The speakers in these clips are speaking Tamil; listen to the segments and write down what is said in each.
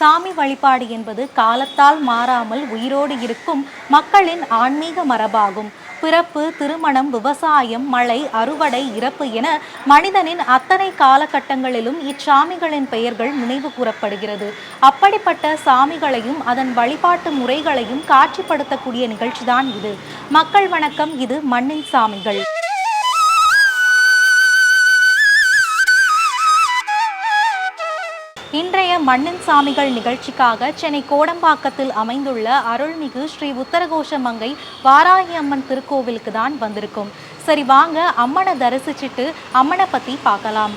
சாமி வழிபாடு என்பது காலத்தால் மாறாமல் உயிரோடு இருக்கும் மக்களின் ஆன்மீக மரபாகும். பிறப்பு, திருமணம், விவசாயம், மழை, அறுவடை, இறப்பு என மனிதனின் அத்தனை காலகட்டங்களிலும் இச்சாமிகளின் பெயர்கள் நினைவு கூறப்படுகிறது. அப்படிப்பட்ட சாமிகளையும் அதன் வழிபாட்டு முறைகளையும் காட்சிப்படுத்தக்கூடிய நிகழ்ச்சிதான் இது. மக்கள் வணக்கம், இது மண்ணின் சாமிகள். இன்றைய மண்ணின் சாமிகள் நிகழ்ச்சிக்காக சென்னை கோடம்பாக்கத்தில் அமைந்துள்ள அருள்மிகு ஸ்ரீ உத்தரகோஷமங்கை வாராகி அம்மன் திருக்கோவிலுக்கு தான் வந்திருக்கும். சரி வாங்க அம்மனை தரிசிச்சுட்டு அம்மனை பத்தி பார்க்கலாம்.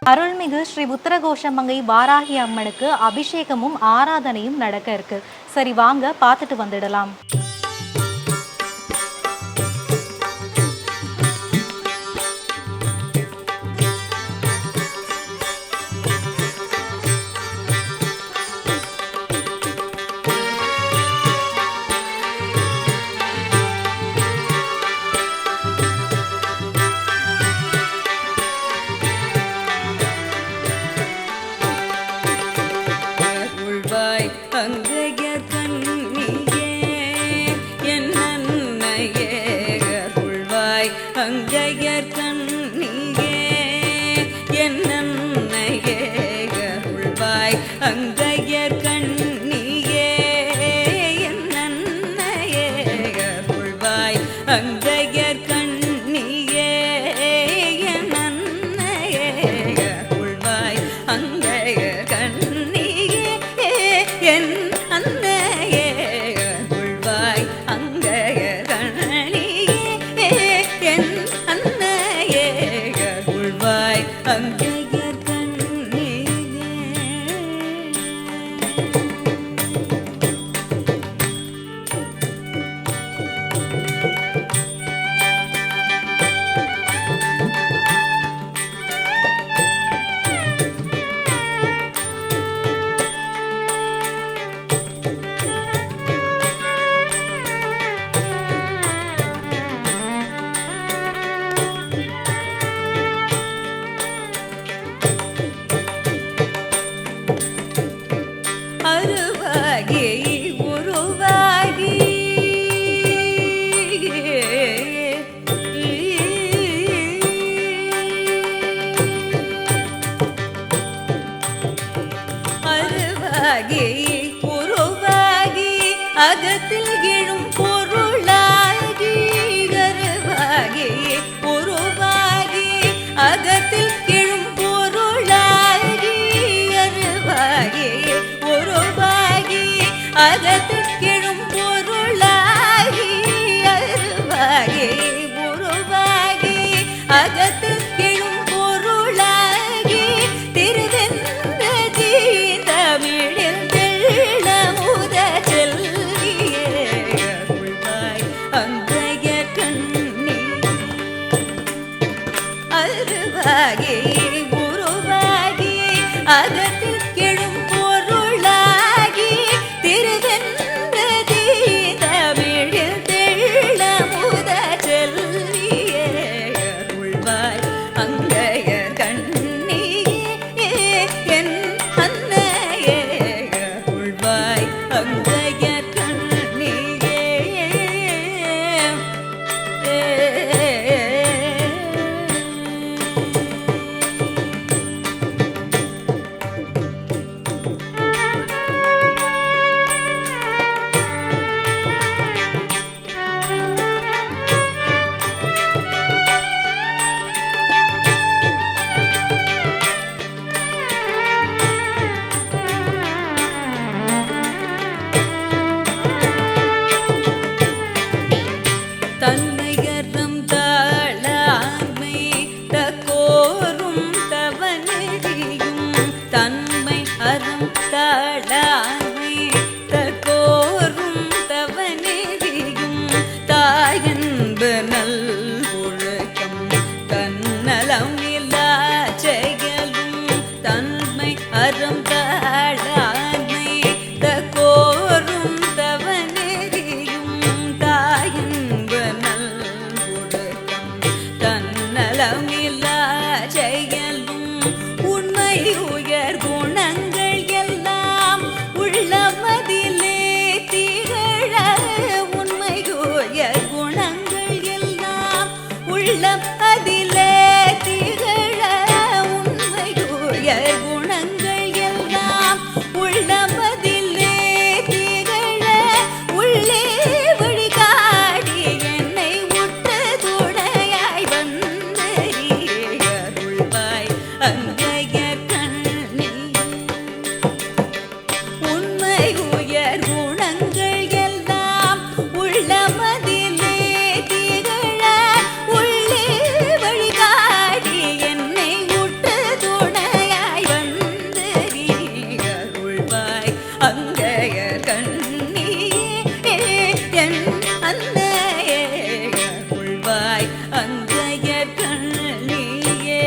அருள்மிகு ஸ்ரீ உத்தரகோஷமங்கை வாராகி அம்மனுக்கு அபிஷேகமும் ஆராதனையும் நடக்க இருக்கு. சரி வாங்க பார்த்துட்டு வந்துடலாம். உள்ளமதிலே திகழ உள்ளே வழிகாட்டி என்னை உற்று துணையாய் வந்து நீ அருள்வாய் அங்கைய கண்ணியே என் அன்னையே அருள்வாய் அங்கைய கண்ணியே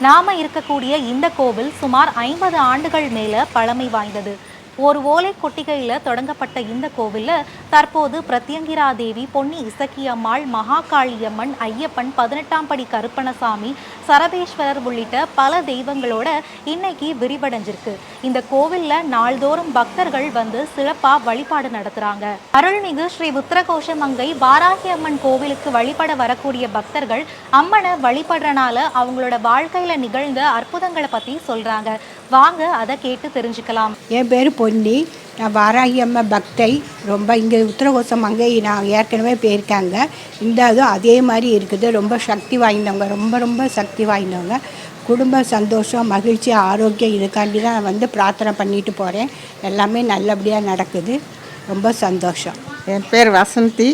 நாம இருக்கக்கூடிய இந்த கோவில் சுமார் 50 ஆண்டுகள் மேல பழமை வாய்ந்தது. ஒரு ஓலை கொட்டிகையில தொடங்கப்பட்ட இந்த கோவில்ல தற்போது பிரத்யங்கிரா தேவி, பொன்னி இசக்கியம்மாள், மகாகாளியம்மன், ஐயப்பன், 18ஆம் படி கருப்பணசாமி, சரபேஸ்வரர் உள்ளிட்ட பல தெய்வங்களோட இன்னைக்கு விரிவடைஞ்சிருக்கு. இந்த கோவில்ல நாள்தோறும் பக்தர்கள் வந்து சிறப்பா வழிபாடு நடத்துறாங்க. அருள்மிகு ஸ்ரீ உத்தரகோஷமங்கை வாராகி அம்மன் கோவிலுக்கு வழிபட வரக்கூடிய பக்தர்கள் அம்மனை வழிபடுறனால அவங்களோட வாழ்க்கையில நிகழ்ந்த அற்புதங்களை பத்தி சொல்றாங்க. வாங்க அதை கேட்டு தெரிஞ்சுக்கலாம். என் பேர் பொன்னி. நான் வாராகி அம்மா பக்தை. ரொம்ப இங்கே உத்தரகோஷமங்கை நான் ஏற்கனவே போயிருக்காங்க. இந்த இதுவும் அதே மாதிரி இருக்குது. ரொம்ப சக்தி வாய்ந்தவங்க, ரொம்ப ரொம்ப சக்தி வாய்ந்தவங்க. குடும்ப சந்தோஷம், மகிழ்ச்சி, ஆரோக்கியம் இதுக்காண்டி தான் நான் வந்து பிரார்த்தனை பண்ணிட்டு போகிறேன். எல்லாமே நல்லபடியாக நடக்குது. ரொம்ப சந்தோஷம். என் பேர் வசந்தி.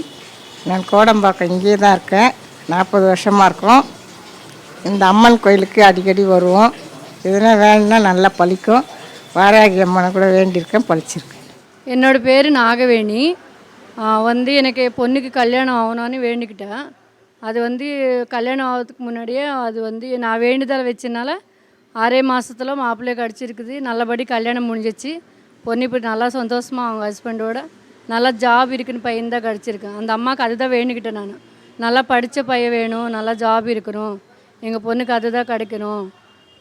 நான் கோடம்பாக்கம் இங்கே தான் இருக்கேன். 40 வருஷமாக இருக்கோம். இந்த அம்மன் கோயிலுக்கு அடிக்கடி வருவோம். இதெல்லாம் வேணும்னா நல்லா பழிக்கும். வாராகி அம்மனை கூட வேண்டியிருக்கேன், பழிச்சிருக்கேன். என்னோடய பேர் நாகவேணி. வந்து எனக்கு பொண்ணுக்கு கல்யாணம் ஆகணும்னு வேண்டிக்கிட்டேன். அது வந்து கல்யாணம் ஆகிறதுக்கு முன்னாடியே அது வந்து நான் வேண்டுதல் வச்சனால 6 மாதத்துல மாப்பிள்ளையை கிடச்சிருக்குது. நல்லபடி கல்யாணம் முடிஞ்சிச்சு. பொண்ணு இப்போ நல்லா சந்தோஷமாக அவங்க ஹஸ்பண்டோட நல்லா ஜாப் இருக்குன்னு பையன் தான் கிடச்சிருக்கு. அந்த அம்மாவுக்கு அதுதான் வேண்டிக்கிட்டேன் நான். நல்லா படித்த பையன் வேணும், நல்லா ஜாப் இருக்கணும், எங்கள் பொண்ணுக்கு அதுதான் கிடைக்கணும்,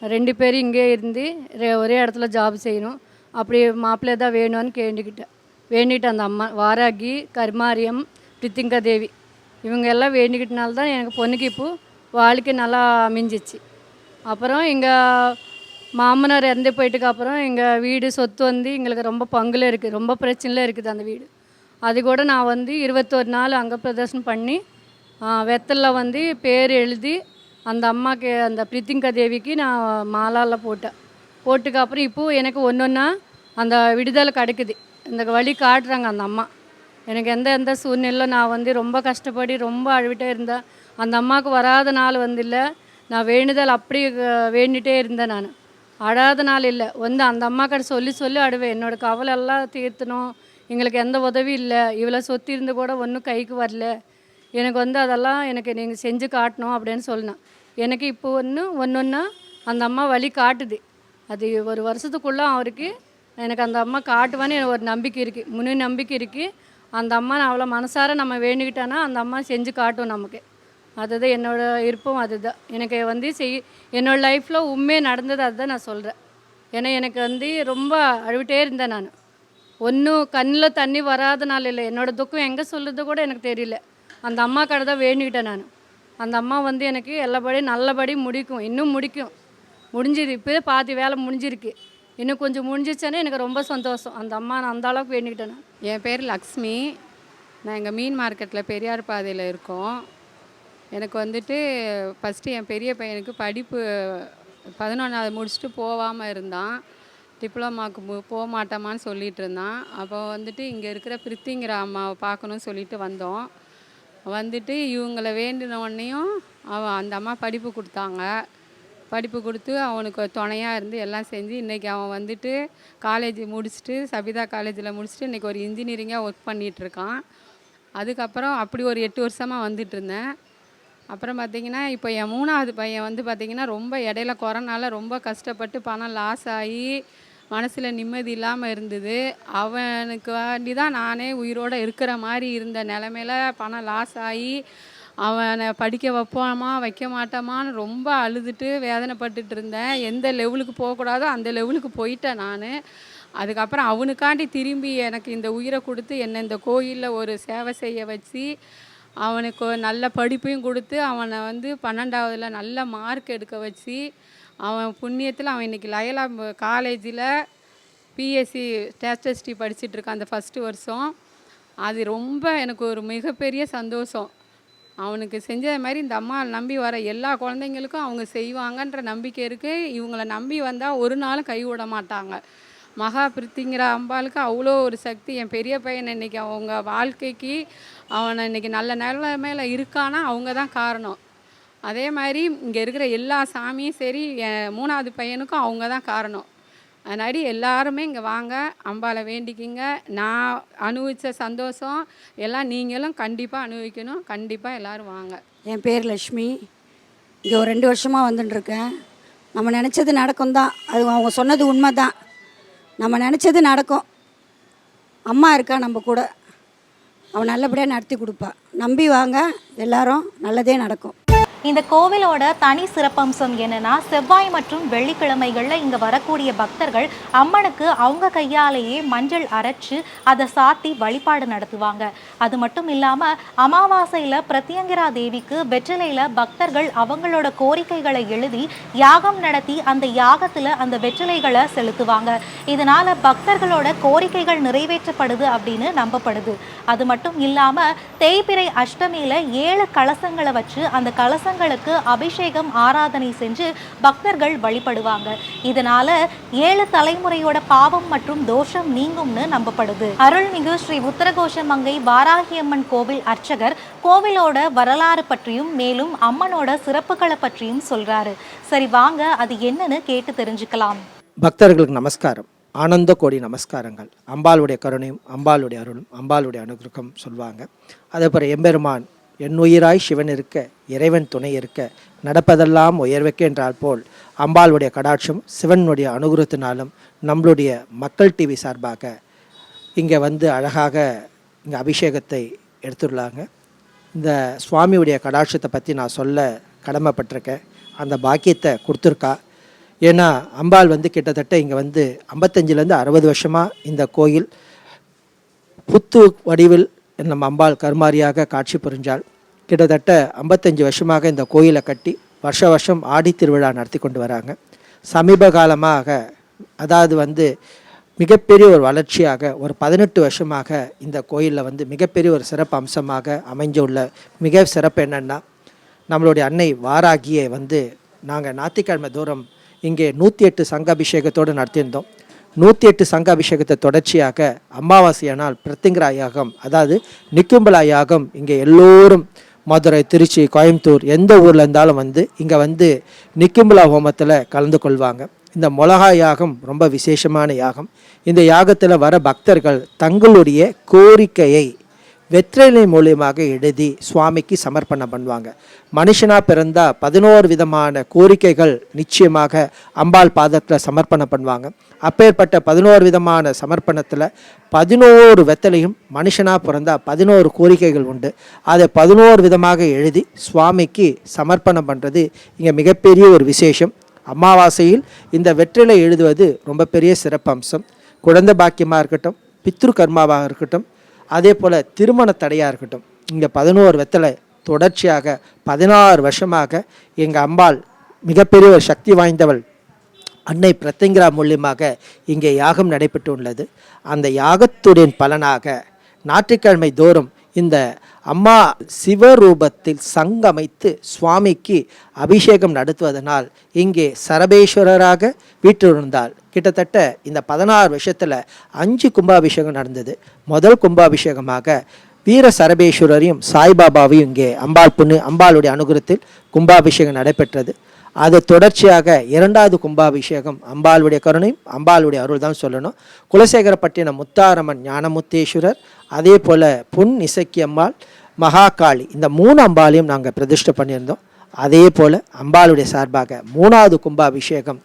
2 பேரும் இங்கே இருந்து ஒரே இடத்துல ஜாப் செய்யணும், அப்படி மாப்பிள்ளை தான் வேணும்னு வேண்டிக்கிட்டேன். அந்த அம்மா வாராகி, கருமாரியம், பிரித்திங்கா தேவி இவங்க எல்லாம் வேண்டிக்கிட்டனால தான் எனக்கு பொண்ணுக்கு இப்போது வாழ்க்கை நல்லா அமைஞ்சிச்சு. அப்புறம் எங்கள் மாமனார் இறந்து போயிட்டுக்கு அப்புறம் எங்கள் வீடு சொத்து வந்து எங்களுக்கு ரொம்ப பங்குல இருக்குது, ரொம்ப பிரச்சனையில் இருக்குது அந்த வீடு. அது கூட நான் வந்து 21 நாள் அங்கே பிரதர்ஷனம் பண்ணி வெத்தலில் வந்து பேர் எழுதி அந்த அம்மாவுக்கு அந்த பிரித்திங்கா தேவிக்கு நான் மாலாவில் போட்டுக்கு அப்புறம் இப்போது எனக்கு ஒன்றா அந்த விடுதலை கிடைக்குது. இந்த வழி காட்டுறாங்க அந்த அம்மா. எனக்கு எந்த சூழ்நிலை நான் வந்து ரொம்ப கஷ்டப்படி ரொம்ப அழுவிட்டே இருந்தேன். அந்த அம்மாவுக்கு வராத நாள் வந்து இல்லை, நான் வேண்டுதல் அப்படி வேண்டிகிட்டே இருந்தேன். நான் அழாத நாள் இல்லை, வந்து அந்த அம்மாக்கிட்ட சொல்லி அழுவேன். என்னோடய கவலை எல்லாம் தீர்த்தணும், எங்களுக்கு எந்த உதவி இல்லை, இவ்வளோ சொத்து இருந்து கூட ஒன்றும் கைக்கு வரல, எனக்கு வந்து அதெல்லாம் எனக்கு நீங்கள் செஞ்சு காட்டணும் அப்படின்னு சொன்னேன். எனக்கு இப்போ ஒன்றா அந்த அம்மா வழி காட்டுது. அது ஒரு வருஷத்துக்குள்ளே அவருக்கு எனக்கு அந்த அம்மா காட்டுவான்னு எனக்கு ஒரு நம்பிக்கை இருக்குது, முழு நம்பிக்கை இருக்குது. அந்த அம்மா நான் அவ்வளோ மனசார நம்ம வேண்டிக்கிட்டோன்னா அந்த அம்மா செஞ்சு காட்டும் நமக்கு. அதுதான் என்னோடய விருப்பம். அதுதான் எனக்கு வந்து என்னோடய லைஃப்பில் உண்மையாக நடந்தது. அதுதான் நான் சொல்கிறேன். ஏன்னா எனக்கு வந்து ரொம்ப அழுவிட்டே இருந்தேன் நான். ஒன்றும் கண்ணில் தண்ணி வராத நாள் இல்லை. என்னோடய துக்கம் எங்கே சொல்கிறது கூட எனக்கு தெரியல. அந்த அம்மா கடை தான் வேண்டிக்கிட்டேன் நான். அந்த அம்மா வந்து எனக்கு எல்லாபடியும் நல்லபடி முடிக்கும், இன்னும் முடிக்கும். முடிஞ்சிது, இப்போயே பாதி வேலை முடிஞ்சிருக்கு, இன்னும் கொஞ்சம் முடிஞ்சிச்சேன்னா எனக்கு ரொம்ப சந்தோஷம். அந்த அம்மா நான் அந்த அளவுக்கு வேண்டிக்கிட்டேன். என் பேர் லக்ஷ்மி. நான் எங்கள் மீன் மார்க்கெட்டில் பெரியார் பாதையில் இருக்கோம். எனக்கு வந்துட்டு ஃபஸ்ட்டு என் பெரிய பையனுக்கு படிப்பு 11வது முடிச்சுட்டு போகாமல் இருந்தான். டிப்ளமாவுக்கு போக மாட்டோமான்னு சொல்லிகிட்டு இருந்தான். அப்போ வந்துட்டு இங்கே இருக்கிற பிரித்திங்கிற அம்மாவை பார்க்கணுன்னு சொல்லிட்டு வந்தோம். வந்துட்டு இவங்கள வேண்டினோடனையும் அந்த அம்மா படிப்பு கொடுத்தாங்க. படிப்பு கொடுத்து அவனுக்கு துணையாக இருந்து எல்லாம் செஞ்சு இன்றைக்கி அவன் வந்துட்டு காலேஜ் முடிச்சுட்டு சபிதா காலேஜில் முடிச்சுட்டு இன்றைக்கி ஒரு இன்ஜினியரிங்காக ஒர்க் பண்ணிகிட்ருக்கான். அதுக்கப்புறம் அப்படி ஒரு 8 வருஷமாக வந்துட்டுருந்தேன். அப்புறம் பார்த்திங்கன்னா இப்போ என் 3வது பையன் வந்து பார்த்திங்கன்னா ரொம்ப இடையில கொரோனாவில் ரொம்ப கஷ்டப்பட்டு பணம் லாஸ் ஆகி மனசில் நிம்மதி இல்லாமல் இருந்தது. அவனுக்கு வேண்டி தான் நானே உயிரோடு இருக்கிற மாதிரி இருந்த நிலமையில பணம் லாஸ் ஆகி அவனை படிக்க வைப்போமா வைக்க மாட்டோமான்னு ரொம்ப அழுதுட்டு வேதனைப்பட்டுட்டு இருந்தேன். எந்த லெவலுக்கு போகக்கூடாதோ அந்த லெவலுக்கு போயிட்டேன் நான். அதுக்கப்புறம் அவனுக்காண்டி திரும்பி எனக்கு இந்த உயிரை கொடுத்து என்னை இந்த கோயிலில் ஒரு சேவை செய்ய வச்சு அவனுக்கு நல்ல படிப்பையும் கொடுத்து அவனை வந்து 12வதுல நல்ல மார்க் எடுக்க வச்சு அவன் புண்ணியத்தில் அவன் இன்றைக்கி லயலா காலேஜில் பிஎஸ்சி ஸ்டாட்டிஸ்டி படிச்சுட்ருக்கான் அந்த ஃபஸ்ட்டு வருஷம். அது ரொம்ப எனக்கு ஒரு மிகப்பெரிய சந்தோஷம். அவனுக்கு செஞ்ச மாதிரி இந்த அம்மா நம்பி வர எல்லா குழந்தைங்களுக்கும் அவங்க செய்வாங்கன்ற நம்பிக்கை இருக்குது. இவங்கள நம்பி வந்தால் ஒரு நாளும் கைவிட மாட்டாங்க. மகா பிரித்திங்கிற அம்பாளுக்கு அவ்வளோ ஒரு சக்தி. என் பெரிய பையன் இன்றைக்கி அவங்க வாழ்க்கைக்கு அவனை இன்றைக்கி நல்ல நிலைமையில இருக்கானா அவங்க தான் காரணம். அதே மாதிரி இங்கே இருக்கிற எல்லா சாமியும் சரி என் 3வது பையனுக்கும் அவங்க தான் காரணம். அதனாடி எல்லாருமே இங்கே வாங்க, அம்பாளை வேண்டிக்கிங்க. நான் அனுபவித்த சந்தோஷம் எல்லாம் நீங்களும் கண்டிப்பாக அனுபவிக்கணும். கண்டிப்பாக எல்லோரும் வாங்க. என் பேர் லக்ஷ்மி. இங்கே ஒரு 2 வருஷமாக வந்துட்டுருக்கேன். நம்ம நினச்சது நடக்கும் தான், அது அவங்க சொன்னது உண்மை தான். நம்ம நினச்சது நடக்கும். அம்மா இருக்கா நம்ம கூட, அவன் நல்லபடியாக நடத்தி கொடுப்பா. நம்பி வாங்க, எல்லாரும் நல்லதே நடக்கும். இந்த கோவிலோட தனி சிறப்பம்சம் என்னன்னா, செவ்வாய் மற்றும் வெள்ளிக்கிழமைகளில் இங்கே வரக்கூடிய பக்தர்கள் அம்மனுக்கு அவங்க கையாலேயே மஞ்சள் அரைச்சு அதை சாத்தி வழிபாடு நடத்துவாங்க. அது மட்டும் இல்லாமல் அமாவாசையில் பிரத்யங்கிரா தேவிக்கு வெற்றிலையில் பக்தர்கள் அவங்களோட கோரிக்கைகளை எழுதி யாகம் நடத்தி அந்த யாகத்தில் அந்த வெற்றிலைகளை செலுத்துவாங்க. இதனால் பக்தர்களோட கோரிக்கைகள் நிறைவேற்றப்படுது அப்படின்னு நம்பப்படுது. அது மட்டும் இல்லாமல் தேய்பிறை அஷ்டமியில் 7 கலசங்களை வச்சு அந்த கலசங்களுக்கு அபிஷேகம் ஆராதனை செஞ்சு பக்தர்கள் வழிபடுவாங்க. இதனால 7 தலைமுறையோட பாவம் மற்றும் தோஷம் நீங்கும்னு நம்பப்படுது. அருள்மிகு ஸ்ரீ உத்தரகோஷமங்கை வாராகியம்மன் கோவில் அர்ச்சகர் கோவிலோட வரலாறு பற்றியும் மேலும் அம்மனோட சிறப்புகளை பற்றியும் சொல்றாரு. சரி வாங்க அது என்னன்னு கேட்டு தெரிஞ்சுக்கலாம். பக்தர்களுக்கு நமஸ்காரம், ஆனந்த கோடி நமஸ்காரங்கள். அம்பாளுடைய கருணையும் அம்பாளுடைய அருளும் அம்பாளுடைய அனுகிரகம் சொல்லுவாங்க. அதே போல் எம்பெருமான் என் உயிராய் சிவன் இருக்க இறைவன் துணை இருக்க நடப்பதெல்லாம் உயர்வைக்கு என்றால் போல் அம்பாளுடைய கடாட்சம் சிவனுடைய அனுகிரகத்தினாலும் நம்மளுடைய மக்கள் டிவி சார்பாக இங்கே வந்து அழகாக இங்கே அபிஷேகத்தை எடுத்துள்ளாங்க. இந்த சுவாமியுடைய கடாட்சத்தை பற்றி நான் சொல்ல கடமைப்பட்டிருக்கேன். அந்த பாக்கியத்தை கொடுத்துருக்கா. ஏன்னா அம்பாள் வந்து கிட்டத்தட்ட இங்கே வந்து 55லேருந்து 60 வருஷமாக இந்த கோயில் புத்து வடிவில் நம்ம அம்பாள் கருமாரியாக காட்சி புரிஞ்சாள். கிட்டத்தட்ட 55 வருஷமாக இந்த கோயிலை கட்டி வருஷம் ஆடி திருவிழா நடத்தி கொண்டு வராங்க. சமீப காலமாக அதாவது வந்து மிகப்பெரிய ஒரு வளர்ச்சியாக ஒரு 18 வருஷமாக இந்த கோயிலில் வந்து மிகப்பெரிய ஒரு சிறப்பு அம்சமாக அமைஞ்சுள்ள மிக சிறப்பு என்னென்னா, நம்மளுடைய அன்னை வாராகியை வந்து நாங்கள் ஞாயிற்றுக்கிழமை தூரம் இங்கே 108 சங்க அபிஷேகத்தோடு நடத்தியிருந்தோம். 108 சங்க அபிஷேகத்தை தொடர்ச்சியாக அமாவாசையானால் பிரத்திங்கரா யாகம், அதாவது நிக்கும்பலா யாகம் இங்கே எல்லோரும் மதுரை, திருச்சி, கோயம்புத்தூர் எந்த ஊரில் இருந்தாலும் வந்து இங்கே வந்து நிக்கும்பலா ஹோமத்தில் கலந்து கொள்வாங்க. இந்த மொளகா யாகம் ரொம்ப விசேஷமான யாகம். இந்த யாகத்தில் வர பக்தர்கள் தங்களுடைய கோரிக்கையை வெற்றிலை மூலியமாக எழுதி சுவாமிக்கு சமர்ப்பணம் பண்ணுவாங்க. மனுஷனாக பிறந்தால் 11 விதமான கோரிக்கைகள் நிச்சயமாக அம்பாள் பாதத்தில் சமர்ப்பணம் பண்ணுவாங்க. அப்பேற்பட்ட 11 விதமான சமர்ப்பணத்தில் 11 வெத்தலையும் மனுஷனாக பிறந்தால் 11 கோரிக்கைகள் உண்டு. அதை 11 விதமாக எழுதி சுவாமிக்கு சமர்ப்பணம் பண்ணுறது இங்கே மிகப்பெரிய ஒரு விசேஷம். அமாவாசையில் இந்த வெற்றிலை எழுதுவது ரொம்ப பெரிய சிறப்பம்சம். குழந்தை பாக்கியமாக இருக்கட்டும், பித்ரு கர்மாவாக இருக்கட்டும், அதே போல் திருமண தடையாக இருக்கட்டும், இங்கே 11 வெத்தலை தொடர்ச்சியாக 16 வருஷமாக எங்கள் அம்பாள் மிகப்பெரிய ஒரு சக்தி வாய்ந்தவள் அன்னை பிரத்திங்கரா மூலியமாக இங்கே யாகம் நடைபெற்று உள்ளது. அந்த யாகத்துடைய பலனாக ஞாயிற்றுக்கிழமை தோறும் இந்த அம்மா சிவரூபத்தில் சங்கமைத்து சுவாமிக்கு அபிஷேகம் நடத்துவதனால் இங்கே சரபேஸ்வரராக வீற்றிருந்தால் கிட்டத்தட்ட இந்த 16 வருஷத்தில் 5 கும்பாபிஷேகம் நடந்தது. முதல் கும்பாபிஷேகமாக வீர சரபேஸ்வரரையும் சாய்பாபாவையும் இங்கே அம்பாளுடைய அனுகிரகத்தில் கும்பாபிஷேகம் நடைபெற்றது. அது தொடர்ச்சியாக 2வது கும்பாபிஷேகம் அம்பாளுடைய கருணையும் அம்பாளுடைய அருள் தான் சொல்லணும். குலசேகரப்பட்டினம் முத்தாரம்மன் ஞானமுத்தேஸ்வரர், அதே போல் பொன் இசக்கி அம்பாள், மகாகாளி, இந்த 3 அம்பாளையும் நாங்கள் பிரதிஷ்டை பண்ணியிருந்தோம். அதே போல் அம்பாளுடைய சார்பாக 3வது கும்பாபிஷேகம்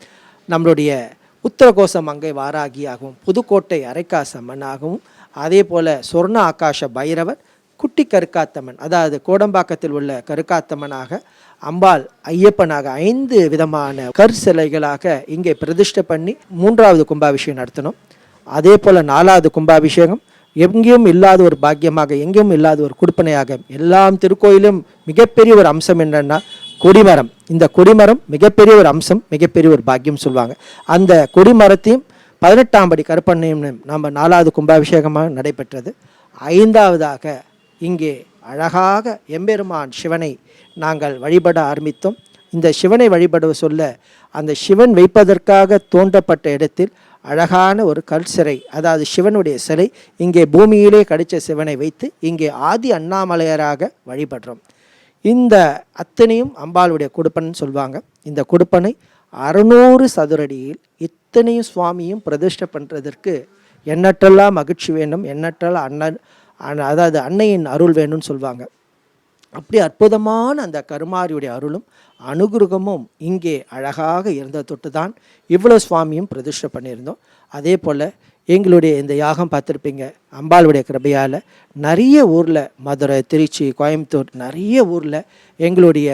நம்மளுடைய உத்தரகோச மங்கை வாராகியாகவும் புதுக்கோட்டை அரைக்காசம்மனாகவும் அதே போல் சொர்ண ஆகாஷ பைரவர் குட்டி கருக்காத்தம்மன், அதாவது கோடம்பாக்கத்தில் உள்ள கருக்காத்தம்மனாக அம்பாள் ஐயப்பனாக 5 விதமான சிலைகளாக இங்கே பிரதிஷ்டை பண்ணி 3வது கும்பாபிஷேகம் நடத்தணும். அதே போல் 4வது கும்பாபிஷேகம் எங்கேயும் இல்லாத ஒரு பாக்கியமாக, எங்கேயும் இல்லாத ஒரு கொடுப்பனையாக, எல்லாம் திருக்கோயிலும் மிகப்பெரிய ஒரு அம்சம் என்னன்னா கொடிமரம். இந்த கொடிமரம் மிகப்பெரிய ஒரு அம்சம், மிகப்பெரிய ஒரு பாக்கியம் சொல்லுவாங்க. அந்த கொடிமரத்தையும் 18ஆம் படி கருப்பண்ணையும் நம்ம 4வது கும்பாபிஷேகமாக நடைபெற்றது. 5வதாக இங்கே அழகாக எம்பெருமான் சிவனை நாங்கள் வழிபட ஆரம்பித்தோம். இந்த சிவனை வழிபட சொல்ல அந்த சிவன் வைப்பதற்காக தோன்றப்பட்ட இடத்தில் அழகான ஒரு கற்சிலை, அதாவது சிவனுடைய சிலை இங்கே பூமியிலே கடித்த சிவனை வைத்து இங்கே ஆதி அண்ணாமலையராக வழிபடுறோம். இந்த அத்தனையும் அம்பாளுடைய கொடுப்பன்னு சொல்லுவாங்க. இந்த கொடுப்பனை 600 சதுரடியில் இத்தனையும் சுவாமியும் பிரதிஷ்டை பண்ணுறதற்கு எண்ணற்றெல்லாம் மகிழ்ச்சி வேண்டும், எண்ணற்றெல்லாம் அதாவது அன்னையின் அருள் வேணும்னு சொல்லுவாங்க. அப்படி அற்புதமான அந்த கருமாரியுடைய அருளும் அனுகிரகமும் இங்கே அழகாக இருந்த தொட்டு தான் இவ்வளோ சுவாமியும் பிரதிஷ்டை பண்ணியிருந்தோம். அதே போல் எங்களுடைய இந்த யாகம் பார்த்துருப்பீங்க, அம்பாளுடைய கிருபையால் நிறைய ஊரில் மதுரை, திருச்சி, கோயம்புத்தூர் நிறைய ஊரில் எங்களுடைய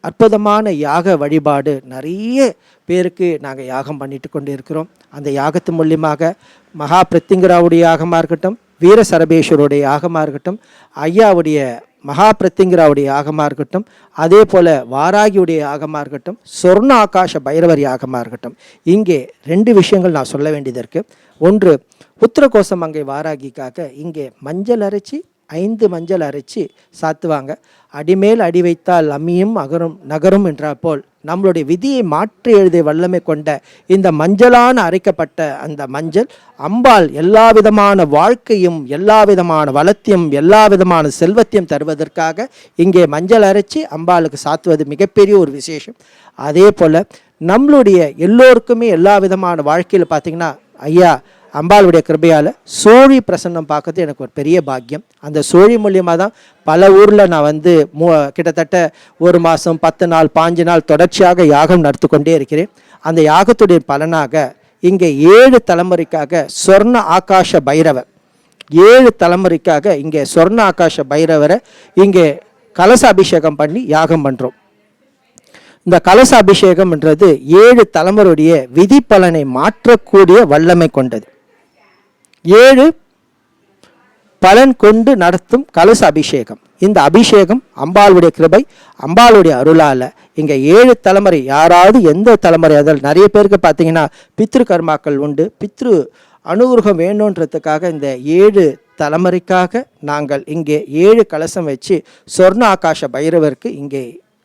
அற்புதமான யாக வழிபாடு நிறைய பேருக்கு நாங்கள் யாகம் பண்ணிட்டு கொண்டு இருக்கிறோம். அந்த யாகத்து மூலியமாக மகா பிரத்திங்கராவுடைய யாகமாக இருக்கட்டும், வீர சரபேஸ்வருடைய யாகமாக இருக்கட்டும், ஐயாவுடைய மகா பிரத்திங்கராவுடைய யாகமாக இருக்கட்டும், அதே போல் வாராகியுடைய யாகமாக இருக்கட்டும், சொர்ண ஆகாஷ பைரவர் யாகமாக இருக்கட்டும், இங்கே 2 விஷயங்கள் நான் சொல்ல வேண்டியது இருக்குது. ஒன்று, உத்தரகோசமங்கை வாராகிக்காக இங்கே மஞ்சள் அரைச்சி 5 மஞ்சள் அரைச்சி சாத்துவாங்க. அடிமேல் அடி வைத்தால் அம்மியும் நகரும் என்றால் போல் நம்மளுடைய விதியை மாற்றி எழுதிய வல்லமை கொண்ட இந்த மஞ்சளான அரைக்கப்பட்ட அந்த மஞ்சள் அம்பாள் எல்லா விதமான வாழ்க்கையும், எல்லா விதமான வளத்தையும், எல்லா விதமான செல்வத்தையும் தருவதற்காக இங்கே மஞ்சள் அரைச்சி அம்பாளுக்கு சாத்துவது மிகப்பெரிய ஒரு விசேஷம். அதே போல் நம்மளுடைய எல்லோருக்குமே எல்லா விதமான வாழ்க்கையில் பார்த்திங்கன்னா ஐயா அம்பாளுடைய கிருபையால் சோழி பிரசன்னம் பார்க்கறது எனக்கு ஒரு பெரிய பாக்கியம். அந்த சோழி மூலியமாக தான் பல ஊரில் நான் வந்து கிட்டத்தட்ட 1 மாதம் 10 நாள் 5 நாள் தொடர்ச்சியாக யாகம் நடத்தி கொண்டே இருக்கிறேன். அந்த யாகத்துடைய பலனாக இங்கே 7 தலைமுறைக்காக சொர்ண ஆகாஷ பைரவர் 7 தலைமுறைக்காக இங்கே சொர்ண ஆகாஷ பைரவரை இங்கே கலச அபிஷேகம் பண்ணி யாகம் பண்ணுறோம். இந்த கலச அபிஷேகம்ன்றது 7 தலைமுறையுடைய விதி பலனை மாற்றக்கூடிய வல்லமை கொண்டது. 7 பலன் கொண்டு நடத்தும் கலச அபிஷேகம். இந்த அபிஷேகம் அம்பாளுடைய கிருபை, அம்பாளுடைய அருளால் இங்கே 7 தலைமுறை, யாராவது எந்த தலைமுறை, அதில் நிறைய பேருக்கு பார்த்தீங்கன்னா பித்ரு கர்மாக்கள் உண்டு. பித்ரு அனுகிரகம் வேணுன்றதுக்காக இந்த 7 தலைமுறைக்காக நாங்கள் இங்கே 7 கலசம் வச்சு சொர்ண ஆகாஷ பைரவருக்கு இங்கே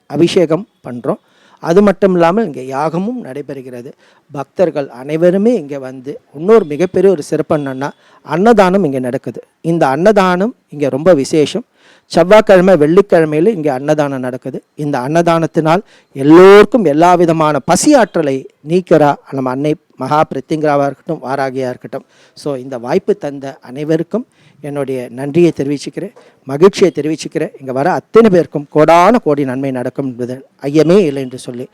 அபிஷேகம் பண்ணுறோம். அது மட்டும் இல்லாமல் இங்கே யாகமும் நடைபெறுகிறது. பக்தர்கள் அனைவருமே இங்கே வந்து இன்னொரு மிகப்பெரிய ஒரு சிறப்பு என்னன்னா அன்னதானம் இங்கே நடக்குது. இந்த அன்னதானம் இங்கே ரொம்ப விசேஷம். செவ்வாய்க்கிழமை வெள்ளிக்கிழமையில் இங்கே அன்னதானம் நடக்குது. இந்த அன்னதானத்தினால் எல்லோருக்கும் எல்லா விதமான பசி ஆற்றலை நீக்கிறா நம்ம அன்னை மகா பிரத்திங்கராவாக இருக்கட்டும், வாராகியாக இருக்கட்டும். ஸோ இந்த வாய்ப்பு தந்த அனைவருக்கும் என்னுடைய நன்றியை தெரிவிச்சுக்கிறேன், மகிழ்ச்சியை தெரிவிச்சுக்கிறேன். இங்கே வர அத்தனை பேருக்கும் கோடான கோடி நன்மை நடக்கும் என்பது ஐயமே இல்லை என்று சொல்லி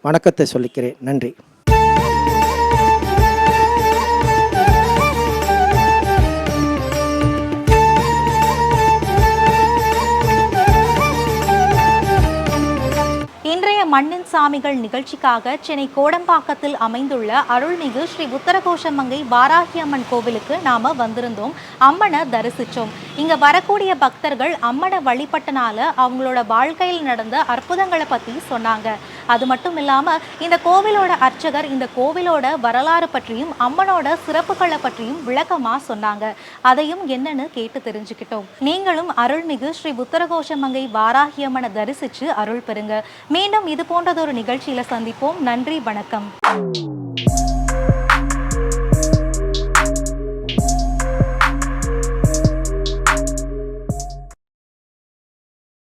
வணக்கத்தை சொல்லிக்கிறேன். நன்றி. இன்றைய மண்ணின் சாமிகள் நிகழ்ச்சிக்காக சென்னை கோடம்பாக்கத்தில் அமைந்துள்ள அருள்மிகு ஸ்ரீ உத்தரகோஷமங்கை வாராகி அம்மன் கோவிலுக்கு நாம வந்திருந்தோம். அம்மனை தரிசிச்சோம். இங்க வரக்கூடிய பக்தர்கள் அம்மனை வழிபட்டனால அவங்களோட வாழ்க்கையில் நடந்த அற்புதங்களை பத்தி சொன்னாங்க. அது மட்டும் இல்லாம இந்த கோவிலோட அர்ச்சகர் இந்த கோவிலோட வரலாறு பற்றியும் அம்மனோட சிறப்புகளை பற்றியும் விளக்கமா சொன்னாங்க. அதையும் என்னன்னு கேட்டு தெரிஞ்சுக்கிட்டோம். நீங்களும் அருள்மிகு ஸ்ரீ உத்தரகோஷமங்கை வாராகி அம்மனை தரிசிச்சு அருள் பெறுங்க. மீண்டும் இது போன்றதொரு நிகழ்ச்சியில சந்திப்போம். நன்றி, வணக்கம்.